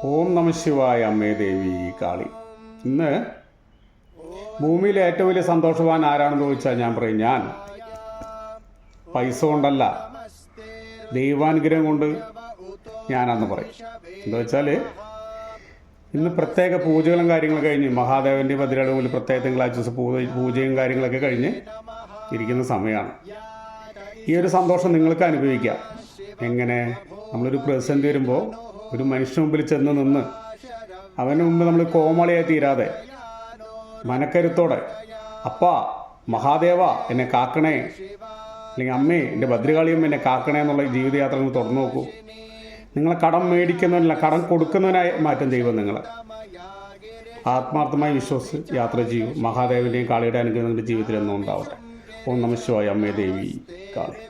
ഓം നമ ശിവായ അമ്മേ ദേവി കാളി. ഇന്ന് ഭൂമിയിലെ ഏറ്റവും വലിയ സന്തോഷവാൻ ആരാണെന്ന് ചോദിച്ചാൽ ഞാൻ പറയും, ഞാൻ. പൈസ കൊണ്ടല്ല, ദൈവാനുഗ്രഹം കൊണ്ട് ഞാനാന്ന് പറയും. എന്താ വെച്ചാൽ ഇന്ന് പ്രത്യേക പൂജകളും കാര്യങ്ങളൊക്കെ കഴിഞ്ഞ് മഹാദേവൻ്റെ ഭദ്രയുടെ മുന്നിൽ പ്രത്യേക തിങ്കളാഴ്ച ദിവസം പൂജയും കാര്യങ്ങളൊക്കെ കഴിഞ്ഞ് ഇരിക്കുന്ന സമയമാണ്. ഈ ഒരു സന്തോഷം നിങ്ങൾക്ക് അനുഭവിക്കാം. എങ്ങനെ? നമ്മളൊരു പ്രതിസന്ധി വരുമ്പോൾ ഒരു മനുഷ്യന് മുമ്പിൽ ചെന്ന് നിന്ന് അവൻ്റെ മുമ്പ് നമ്മൾ കോമളിയായി തീരാതെ മനക്കരുത്തോടെ, അപ്പാ മഹാദേവ എന്നെ കാക്കണേ, അല്ലെങ്കിൽ അമ്മേ എൻ്റെ ഭദ്രകാളിയമ്മ എന്നെ കാക്കണേ എന്നുള്ള ജീവിതയാത്ര നിങ്ങൾ തുറന്നു നോക്കൂ. നിങ്ങളെ കടം മേടിക്കുന്നവനല്ല, കടം കൊടുക്കുന്നവനായി മാറ്റും ദൈവം നിങ്ങളെ. ആത്മാർത്ഥമായി വിശ്വസിച്ച് യാത്ര ചെയ്യൂ. മഹാദേവൻ്റെയും കാളിയുടെ അനുഗ്രഹം നിങ്ങളുടെ ജീവിതത്തിൽ എന്നും ഉണ്ടാവട്ടെ. ഓം നമ ശിവായ അമ്മേ ദേവി കാളി.